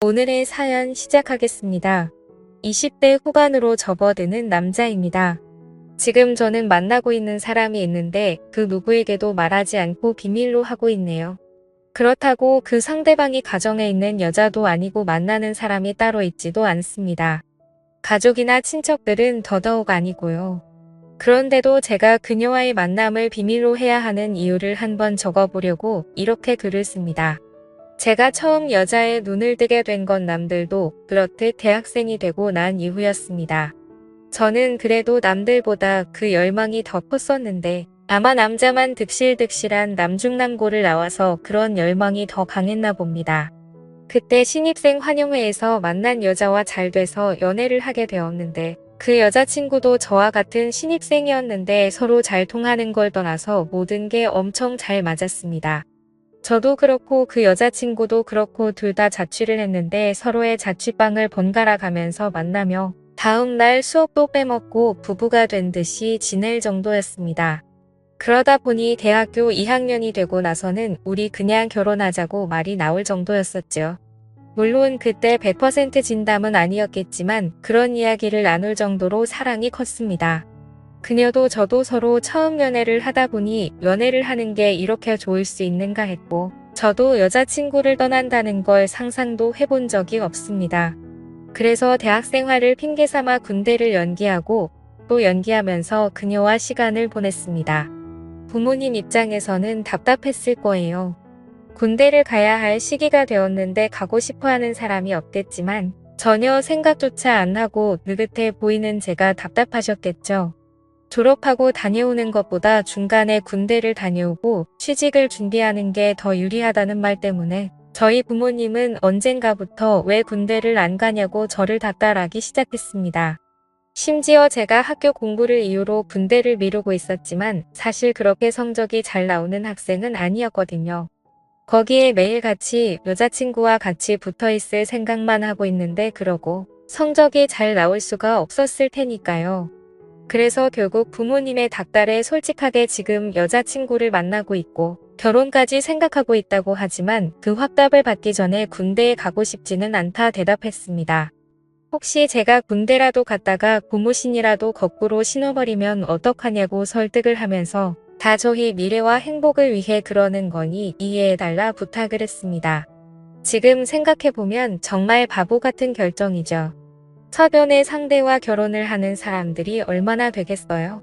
오늘의 사연 시작하겠습니다. 20대 후반으로 접어드는 남자입니다. 지금 저는 만나고 있는 사람이 있는데 그 누구에게도 말하지 않고 비밀로 하고 있네요. 그렇다고 그 상대방이 가정에 있는 여자도 아니고 만나는 사람이 따로 있지도 않습니다. 가족이나 친척들은 더더욱 아니고요. 그런데도 제가 그녀와의 만남을 비밀로 해야 하는 이유를 한번 적어보려고 이렇게 글을 씁니다. 제가 처음 여자의 눈을 뜨게 된 건 남들도 그렇듯 대학생이 되고 난 이후였습니다. 저는 그래도 남들보다 그 열망이 더 컸었는데 아마 남자만 득실득실한 남중남고를 나와서 그런 열망이 더 강했나 봅니다. 그때 신입생 환영회에서 만난 여자와 잘 돼서 연애를 하게 되었는데 그 여자친구도 저와 같은 신입생이었는데 서로 잘 통하는 걸 떠나서 모든 게 엄청 잘 맞았습니다. 저도 그렇고 그 여자친구도 그렇고 둘 다 자취를 했는데 서로의 자취방을 번갈아 가면서 만나며 다음 날 수업도 빼먹고 부부가 된 듯이 지낼 정도였습니다. 그러다 보니 대학교 2학년이 되고 나서는 우리 그냥 결혼하자고 말이 나올 정도였었죠. 물론 그때 100% 진담은 아니었겠지만 그런 이야기를 나눌 정도로 사랑이 컸습니다. 그녀도 저도 서로 처음 연애를 하다 보니 연애를 하는 게 이렇게 좋을 수 있는가 했고 저도 여자친구를 떠난다는 걸 상상도 해본 적이 없습니다. 그래서 대학 생활을 핑계 삼아 군대를 연기하고 또 연기하면서 그녀와 시간을 보냈습니다. 부모님 입장에서는 답답했을 거예요. 군대를 가야 할 시기가 되었는데 가고 싶어 하는 사람이 없겠지만 전혀 생각조차 안 하고 느긋해 보이는 제가 답답하셨겠죠. 졸업하고 다녀오는 것보다 중간에 군대를 다녀오고 취직을 준비하는 게 더 유리하다는 말 때문에 저희 부모님은 언젠가부터 왜 군대를 안 가냐고 저를 닥달하기 시작했습니다. 심지어 제가 학교 공부를 이유로 군대를 미루고 있었지만 사실 그렇게 성적이 잘 나오는 학생은 아니었거든요. 거기에 매일같이 여자친구와 같이 붙어있을 생각만 하고 있는데 그러고 성적이 잘 나올 수가 없었을 테니까요. 그래서 결국 부모님의 닥달에 솔직하게 지금 여자친구를 만나고 있고 결혼까지 생각하고 있다고 하지만 그 확답을 받기 전에 군대에 가고 싶지는 않다 대답했습니다. 혹시 제가 군대라도 갔다가 고무신이라도 거꾸로 신어버리면 어떡하냐고 설득을 하면서 다 저희 미래와 행복을 위해 그러는 거니 이해해달라 부탁을 했습니다. 지금 생각해보면 정말 바보 같은 결정이죠. 첫 연애 상대와 결혼을 하는 사람들이 얼마나 되겠어요?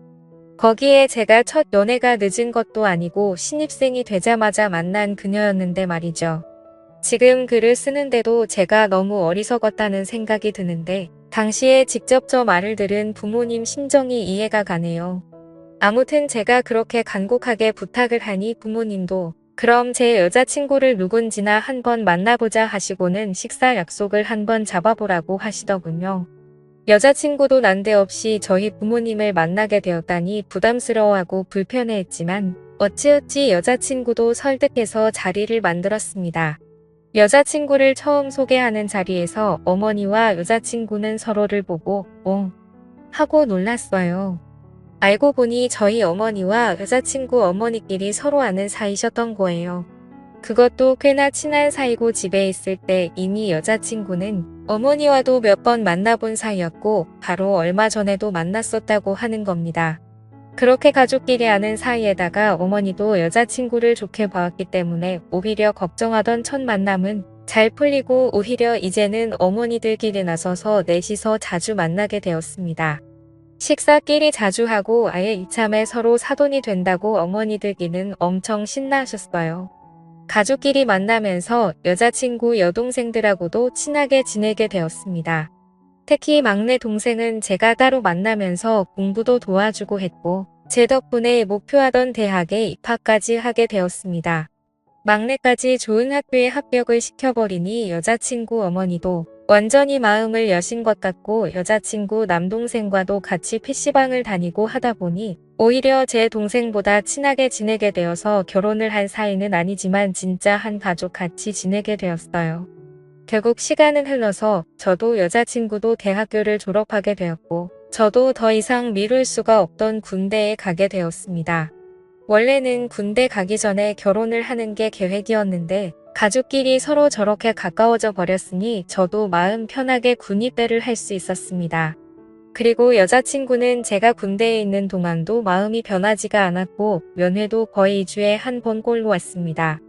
거기에 제가 첫 연애가 늦은 것도 아니고 신입생이 되자마자 만난 그녀였는데 말이죠. 지금 글을 쓰는데도 제가 너무 어리석었다는 생각이 드는데 당시에 직접 저 말을 들은 부모님 심정이 이해가 가네요. 아무튼 제가 그렇게 간곡하게 부탁을 하니 부모님도 그럼 제 여자친구를 누군지나 한번 만나보자 하시고는 식사 약속을 한번 잡아보라고 하시더군요. 여자친구도 난데없이 저희 부모님을 만나게 되었다니 부담스러워하고 불편해했지만 어찌어찌 여자친구도 설득해서 자리를 만들었습니다. 여자친구를 처음 소개하는 자리에서 어머니와 여자친구는 서로를 보고 옹 하고 놀랐어요. 알고 보니 저희 어머니와 여자친구 어머니끼리 서로 아는 사이셨던 거예요. 그것도 꽤나 친한 사이고 집에 있을 때 이미 여자친구는 어머니와도 몇 번 만나본 사이였고 바로 얼마 전에도 만났었다고 하는 겁니다. 그렇게 가족끼리 아는 사이에다가 어머니도 여자친구를 좋게 봐왔기 때문에 오히려 걱정하던 첫 만남은 잘 풀리고 오히려 이제는 어머니들끼리 나서서 넷이서 자주 만나게 되었습니다. 식사끼리 자주 하고 아예 이참에 서로 사돈이 된다고 어머니들끼리는 엄청 신나하셨어요. 가족끼리 만나면서 여자친구 여동생들하고도 친하게 지내게 되었습니다. 특히 막내 동생은 제가 따로 만나면서 공부도 도와주고 했고 제 덕분에 목표하던 대학에 입학까지 하게 되었습니다. 막내까지 좋은 학교에 합격을 시켜버리니 여자친구 어머니도 완전히 마음을 여신 것 같고 여자친구 남동생과도 같이 PC방을 다니고 하다 보니 오히려 제 동생보다 친하게 지내게 되어서 결혼을 한 사이는 아니지만 진짜 한 가족 같이 지내게 되었어요. 결국 시간은 흘러서 저도 여자친구도 대학교를 졸업하게 되었고 저도 더 이상 미룰 수가 없던 군대에 가게 되었습니다. 원래는 군대 가기 전에 결혼을 하는 게 계획이었는데 가족끼리 서로 저렇게 가까워져 버렸으니 저도 마음 편하게 군입대를 할 수 있었습니다. 그리고 여자친구는 제가 군대에 있는 동안도 마음이 변하지가 않았고 면회도 거의 2주에 한 번 꼴로 왔습니다.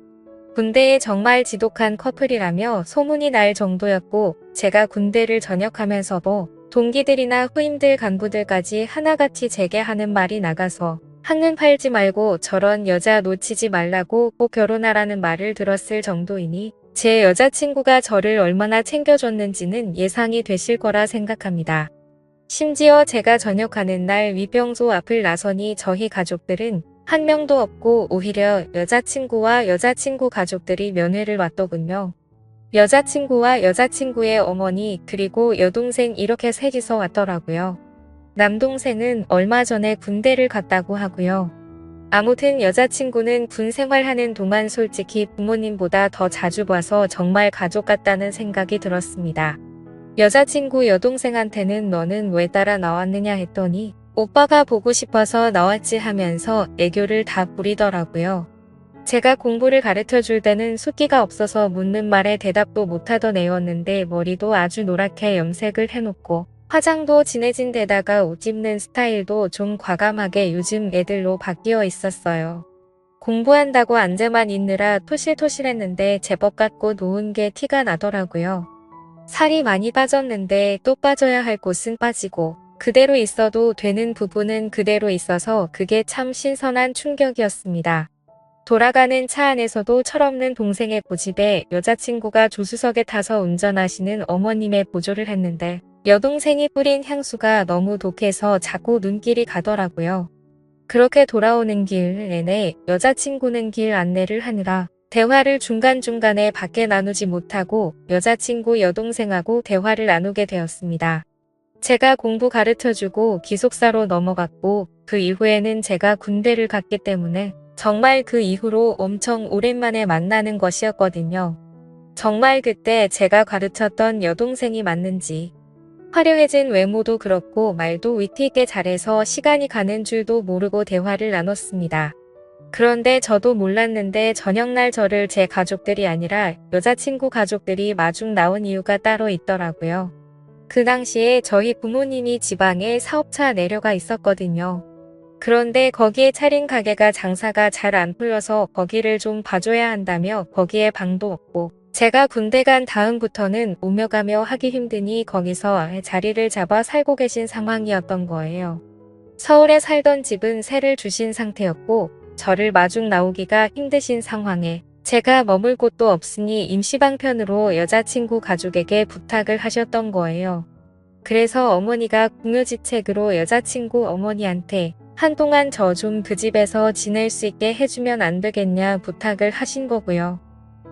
군대에 정말 지독한 커플이라며 소문이 날 정도였고 제가 군대를 전역하면서도 동기들이나 후임들 간부들까지 하나같이 제게 하는 말이 나가서 한눈 팔지 말고 저런 여자 놓치지 말라고 꼭 결혼하라는 말을 들었을 정도이니 제 여자친구가 저를 얼마나 챙겨줬는지는 예상이 되실 거라 생각합니다. 심지어 제가 전역하는 날 위병소 앞을 나서니 저희 가족들은 한 명도 없고 오히려 여자친구와 여자친구 가족들이 면회를 왔더군요. 여자친구와 여자친구의 어머니 그리고 여동생 이렇게 셋이서 왔더라고요. 남동생은 얼마 전에 군대를 갔다고 하고요. 아무튼 여자친구는 군 생활하는 동안 솔직히 부모님보다 더 자주 봐서 정말 가족 같다는 생각이 들었습니다. 여자친구 여동생한테는 너는 왜 따라 나왔느냐 했더니 오빠가 보고 싶어서 나왔지 하면서 애교를 다 부리더라고요. 제가 공부를 가르쳐 줄 때는 숫기가 없어서 묻는 말에 대답도 못하던 애였는데 머리도 아주 노랗게 염색을 해놓고 화장도 진해진 데다가 옷 입는 스타일도 좀 과감하게 요즘 애들로 바뀌어 있었어요. 공부한다고 앉아만 있느라 토실토실했는데 제법 같고 노은 게 티가 나더라고요. 살이 많이 빠졌는데 또 빠져야 할 곳은 빠지고 그대로 있어도 되는 부분은 그대로 있어서 그게 참 신선한 충격이었습니다. 돌아가는 차 안에서도 철없는 동생의 고집에 여자친구가 조수석에 타서 운전하시는 어머님의 보조를 했는데 여동생이 뿌린 향수가 너무 독해서 자꾸 눈길이 가더라고요. 그렇게 돌아오는 길 내내 여자친구는 길 안내를 하느라 대화를 중간중간에 밖에 나누지 못하고 여자친구 여동생하고 대화를 나누게 되었습니다. 제가 공부 가르쳐주고 기숙사로 넘어갔고 그 이후에는 제가 군대를 갔기 때문에 정말 그 이후로 엄청 오랜만에 만나는 것이었거든요. 정말 그때 제가 가르쳤던 여동생이 맞는지 화려해진 외모도 그렇고 말도 위트 있게 잘해서 시간이 가는 줄도 모르고 대화를 나눴습니다. 그런데 저도 몰랐는데 저녁날 저를 제 가족들이 아니라 여자친구 가족들이 마중 나온 이유가 따로 있더라고요. 그 당시에 저희 부모님이 지방에 사업차 내려가 있었거든요. 그런데 거기에 차린 가게가 장사가 잘 안 풀려서 거기를 좀 봐줘야 한다며 거기에 방도 없고 제가 군대 간 다음부터는 오며 가며 하기 힘드니 거기서 자리를 잡아 살고 계신 상황이었던 거예요. 서울에 살던 집은 세를 주신 상태였고 저를 마중 나오기가 힘드신 상황에 제가 머물 곳도 없으니 임시방편으로 여자친구 가족에게 부탁을 하셨던 거예요. 그래서 어머니가 궁여지책으로 여자친구 어머니한테 한동안 저 좀 그 집에서 지낼 수 있게 해주면 안 되겠냐 부탁을 하신 거고요.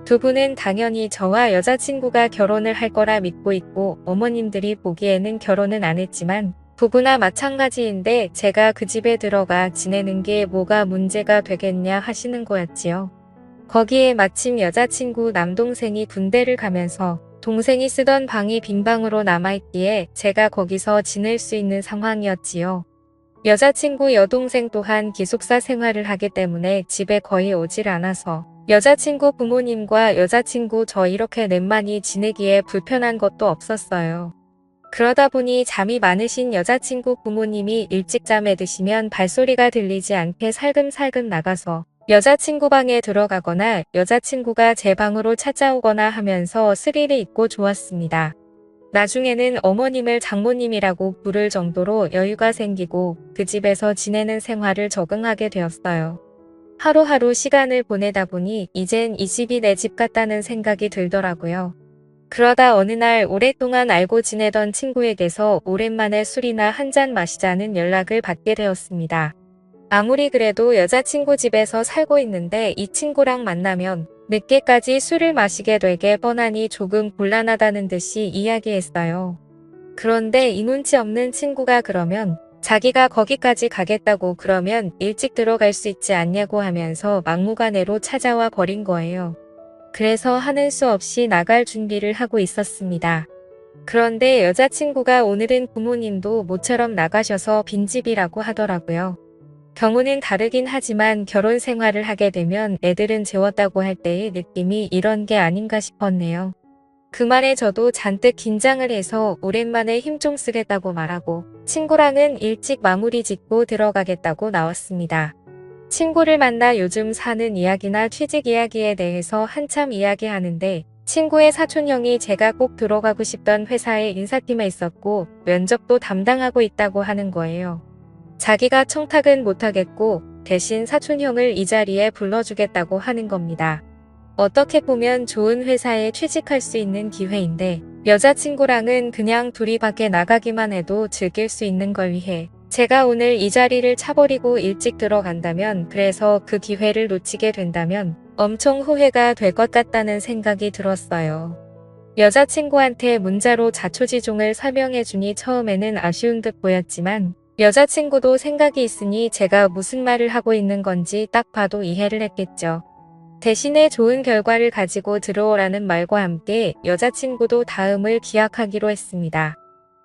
두 분은 당연히 저와 여자친구가 결혼을 할 거라 믿고 있고 어머님들이 보기에는 결혼은 안 했지만 부부나 마찬가지인데 제가 그 집에 들어가 지내는 게 뭐가 문제가 되겠냐 하시는 거였지요. 거기에 마침 여자친구 남동생이 군대를 가면서 동생이 쓰던 방이 빈 방으로 남아있기에 제가 거기서 지낼 수 있는 상황이었지요. 여자친구 여동생 또한 기숙사 생활을 하기 때문에 집에 거의 오질 않아서 여자친구 부모님과 여자친구 저 이렇게 넷만이 지내기에 불편한 것도 없었어요. 그러다 보니 잠이 많으신 여자친구 부모님이 일찍 잠에 드시면 발소리가 들리지 않게 살금살금 나가서 여자친구 방에 들어가거나 여자친구가 제 방으로 찾아오거나 하면서 스릴이 있고 좋았습니다. 나중에는 어머님을 장모님이라고 부를 정도로 여유가 생기고 그 집에서 지내는 생활을 적응하게 되었어요. 하루하루 시간을 보내다 보니 이젠 이 집이 내 집 같다는 생각이 들더라고요. 그러다 어느 날 오랫동안 알고 지내던 친구에게서 오랜만에 술이나 한잔 마시자는 연락을 받게 되었습니다. 아무리 그래도 여자친구 집에서 살고 있는데 이 친구랑 만나면 늦게까지 술을 마시게 되게 뻔하니 조금 곤란하다는 듯이 이야기했어요. 그런데 이 눈치 없는 친구가 그러면 자기가 거기까지 가겠다고 그러면 일찍 들어갈 수 있지 않냐고 하면서 막무가내로 찾아와 버린 거예요. 그래서 하는 수 없이 나갈 준비를 하고 있었습니다. 그런데 여자친구가 오늘은 부모님도 모처럼 나가셔서 빈집이라고 하더라고요. 경우는 다르긴 하지만 결혼 생활을 하게 되면 애들은 재웠다고 할 때의 느낌이 이런 게 아닌가 싶었네요. 그 말에 저도 잔뜩 긴장을 해서 오랜만에 힘 좀 쓰겠다고 말하고 친구랑은 일찍 마무리 짓고 들어가겠다고 나왔습니다. 친구를 만나 요즘 사는 이야기나 취직 이야기에 대해서 한참 이야기하는데 친구의 사촌형이 제가 꼭 들어가고 싶던 회사의 인사팀에 있었고 면접도 담당하고 있다고 하는 거예요. 자기가 청탁은 못하겠고 대신 사촌형을 이 자리에 불러주겠다고 하는 겁니다. 어떻게 보면 좋은 회사에 취직할 수 있는 기회인데 여자친구랑은 그냥 둘이 밖에 나가기만 해도 즐길 수 있는 걸 위해 제가 오늘 이 자리를 차버리고 일찍 들어간다면 그래서 그 기회를 놓치게 된다면 엄청 후회가 될 것 같다는 생각이 들었어요. 여자친구한테 문자로 자초지종을 설명해주니 처음에는 아쉬운 듯 보였지만 여자친구도 생각이 있으니 제가 무슨 말을 하고 있는 건지 딱 봐도 이해를 했겠죠. 대신에 좋은 결과를 가지고 들어오라는 말과 함께 여자친구도 다음을 기약하기로 했습니다.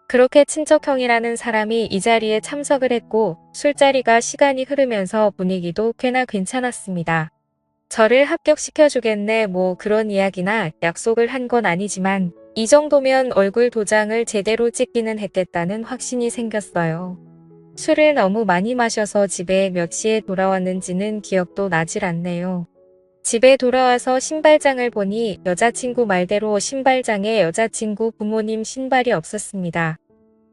그렇게 친척형이라는 사람이 이 자리에 참석을 했고 술자리가 시간이 흐르면서 분위기도 꽤나 괜찮았습니다. 저를 합격시켜주겠네 뭐 그런 이야기나 약속을 한 건 아니지만 이 정도면 얼굴 도장을 제대로 찍기는 했겠다는 확신이 생겼어요. 술을 너무 많이 마셔서 집에 몇 시에 돌아왔는지는 기억도 나질 않네요. 집에 돌아와서 신발장을 보니 여자친구 말대로 신발장에 여자친구 부모님 신발이 없었습니다.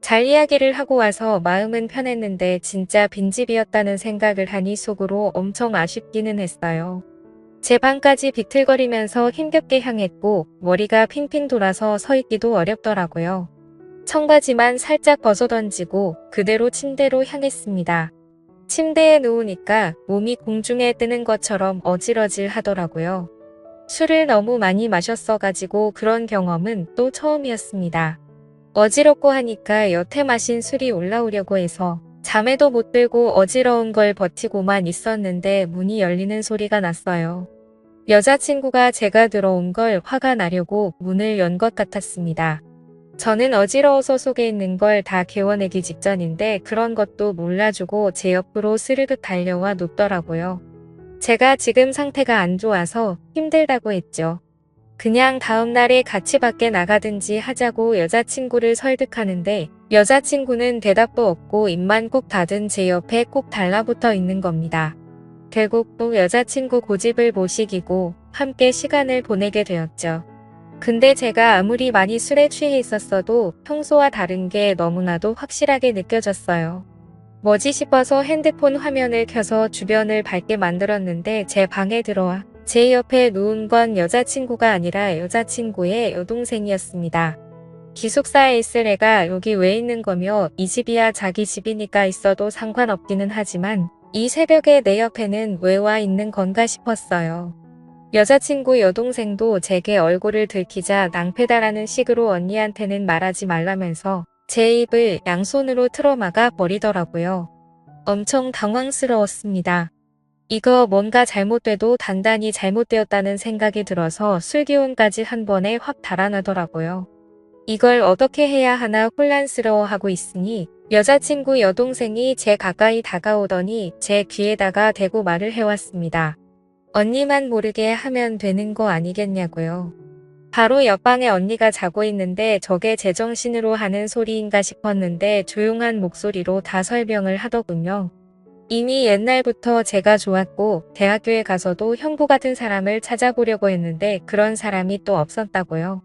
잘 이야기를 하고 와서 마음은 편했는데 진짜 빈집이었다는 생각을 하니 속으로 엄청 아쉽기는 했어요. 제 방까지 비틀거리면서 힘겹게 향했고 머리가 핑핑 돌아서 서 있기도 어렵더라고요. 청바지만 살짝 벗어던지고 그대로 침대로 향했습니다. 침대에 누우니까 몸이 공중에 뜨는 것처럼 어질어질 하더라고요. 술을 너무 많이 마셨어가지고 그런 경험은 또 처음이었습니다. 어지럽고 하니까 여태 마신 술이 올라오려고 해서 잠에도 못 들고 어지러운 걸 버티고만 있었는데 문이 열리는 소리가 났어요. 여자친구가 제가 들어온 걸 화가 나려고 문을 연 것 같았습니다. 저는 어지러워서 속에 있는 걸 다 개워내기 직전인데 그런 것도 몰라주고 제 옆으로 스르륵 달려와 눕더라고요. 제가 지금 상태가 안 좋아서 힘들다고 했죠. 그냥 다음날에 같이 밖에 나가든지 하자고 여자친구를 설득하는데 여자친구는 대답도 없고 입만 꼭 닫은 제 옆에 꼭 달라붙어 있는 겁니다. 결국 또 여자친구 고집을 못 이기고 함께 시간을 보내게 되었죠. 근데 제가 아무리 많이 술에 취해 있었어도 평소와 다른 게 너무나도 확실하게 느껴졌어요. 뭐지 싶어서 핸드폰 화면을 켜서 주변을 밝게 만들었는데 제 방에 들어와 제 옆에 누운 건 여자친구가 아니라 여자친구의 여동생이었습니다. 기숙사에 있을 애가 여기 왜 있는 거며 이 집이야 자기 집이니까 있어도 상관없기는 하지만 이 새벽에 내 옆에는 왜 와 있는 건가 싶었어요. 여자친구 여동생도 제게 얼굴을 들키자 낭패다라는 식으로 언니한테는 말하지 말라면서 제 입을 양손으로 틀어막아 버리더라고요. 엄청 당황스러웠습니다. 이거 뭔가 잘못돼도 단단히 잘못되었다는 생각이 들어서 술기운까지 한 번에 확 달아나더라고요. 이걸 어떻게 해야 하나 혼란스러워하고 있으니 여자친구 여동생이 제 가까이 다가오더니 제 귀에다가 대고 말을 해왔습니다. 언니만 모르게 하면 되는 거 아니겠냐고요. 바로 옆방에 언니가 자고 있는데 저게 제정신으로 하는 소리인가 싶었는데 조용한 목소리로 다 설명을 하더군요. 이미 옛날부터 제가 좋았고 대학교에 가서도 형부 같은 사람을 찾아보려고 했는데 그런 사람이 또 없었다고요.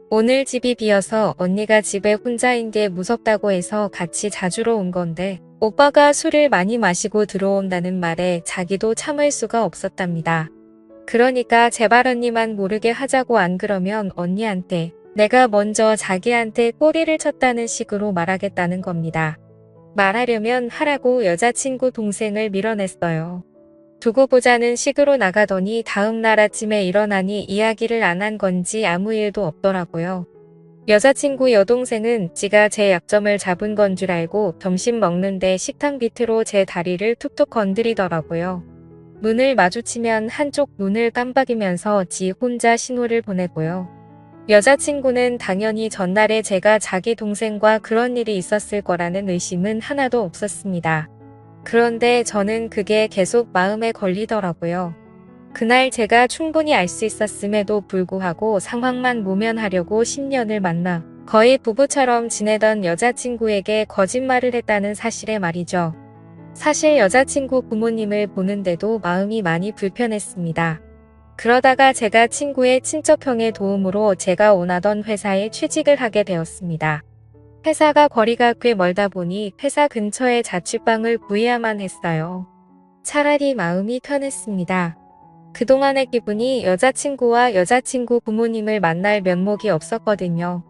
오늘 집이 비어서 언니가 집에 혼자인 게 무섭다고 해서 같이 자주로 온 건데 오빠가 술을 많이 마시고 들어온다는 말에 자기도 참을 수가 없었답니다. 그러니까 제발 언니만 모르게 하자고 안 그러면 언니한테 내가 먼저 자기한테 꼬리를 쳤다는 식으로 말하겠다는 겁니다. 말하려면 하라고 여자친구 동생을 밀어냈어요. 두고 보자는 식으로 나가더니 다음날 아침에 일어나니 이야기를 안 한 건지 아무 일도 없더라고요. 여자친구 여동생은 지가 제 약점을 잡은 건 줄 알고 점심 먹는데 식탁 밑으로 제 다리를 툭툭 건드리더라고요. 눈을 마주치면 한쪽 눈을 깜빡이면서 지 혼자 신호를 보내고요. 여자친구는 당연히 전날에 제가 자기 동생과 그런 일이 있었을 거라는 의심은 하나도 없었습니다. 그런데 저는 그게 계속 마음에 걸리더라고요. 그날 제가 충분히 알 수 있었음에도 불구하고 상황만 모면하려고 10년을 만나 거의 부부처럼 지내던 여자친구에게 거짓말을 했다는 사실에 말이죠. 사실 여자친구 부모님을 보는데도 마음이 많이 불편했습니다. 그러다가 제가 친구의 친척형의 도움으로 제가 원하던 회사에 취직을 하게 되었습니다. 회사가 거리가 꽤 멀다 보니 회사 근처에 자취방을 구해야만 했어요. 차라리 마음이 편했습니다. 그동안의 기분이 여자친구와 여자친구 부모님을 만날 면목이 없었거든요.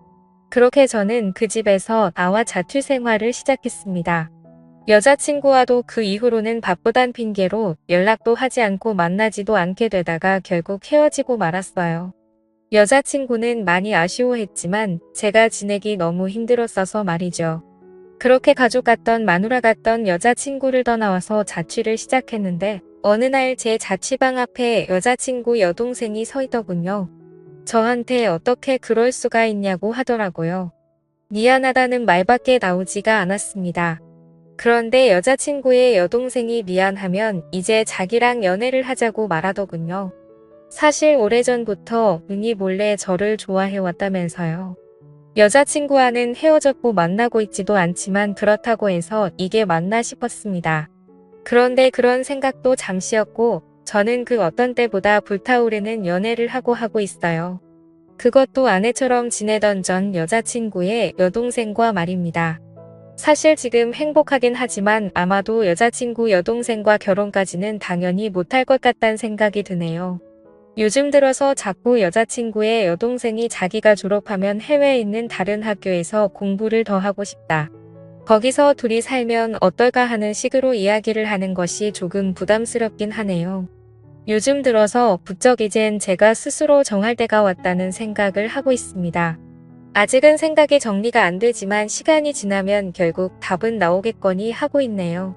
그렇게 저는 그 집에서 나와 자취 생활을 시작했습니다. 여자친구와도 그 이후로는 바쁘단 핑계로 연락도 하지 않고 만나지도 않게 되다가 결국 헤어지고 말았어요. 여자친구는 많이 아쉬워했지만 제가 지내기 너무 힘들었어서 말이죠. 그렇게 가족 같던 마누라 같던 여자친구를 떠나와서 자취를 시작했는데 어느 날 제 자취방 앞에 여자친구 여동생이 서 있더군요. 저한테 어떻게 그럴 수가 있냐고 하더라고요. 미안하다는 말밖에 나오지가 않았습니다. 그런데 여자친구의 여동생이 미안하면 이제 자기랑 연애를 하자고 말하더군요. 사실 오래전부터 은희 몰래 저를 좋아해왔다면서요. 여자친구와는 헤어졌고 만나고 있지도 않지만 그렇다고 해서 이게 맞나 싶었습니다. 그런데 그런 생각도 잠시였고 저는 그 어떤 때보다 불타오르는 연애를 하고 있어요. 그것도 아내처럼 지내던 전 여자친구의 여동생과 말입니다. 사실 지금 행복하긴 하지만 아마도 여자친구 여동생과 결혼까지는 당연히 못할 것 같다는 생각이 드네요. 요즘 들어서 자꾸 여자친구의 여동생이 자기가 졸업하면 해외에 있는 다른 학교에서 공부를 더 하고 싶다. 거기서 둘이 살면 어떨까 하는 식으로 이야기를 하는 것이 조금 부담스럽긴 하네요. 요즘 들어서 부쩍 이젠 제가 스스로 정할 때가 왔다는 생각을 하고 있습니다. 아직은 생각이 정리가 안 되지만 시간이 지나면 결국 답은 나오겠거니 하고 있네요.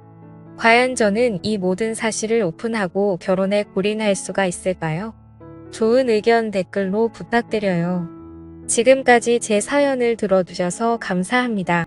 과연 저는 이 모든 사실을 오픈하고 결혼에 골인할 수가 있을까요? 좋은 의견 댓글로 부탁드려요. 지금까지 제 사연을 들어주셔서 감사합니다.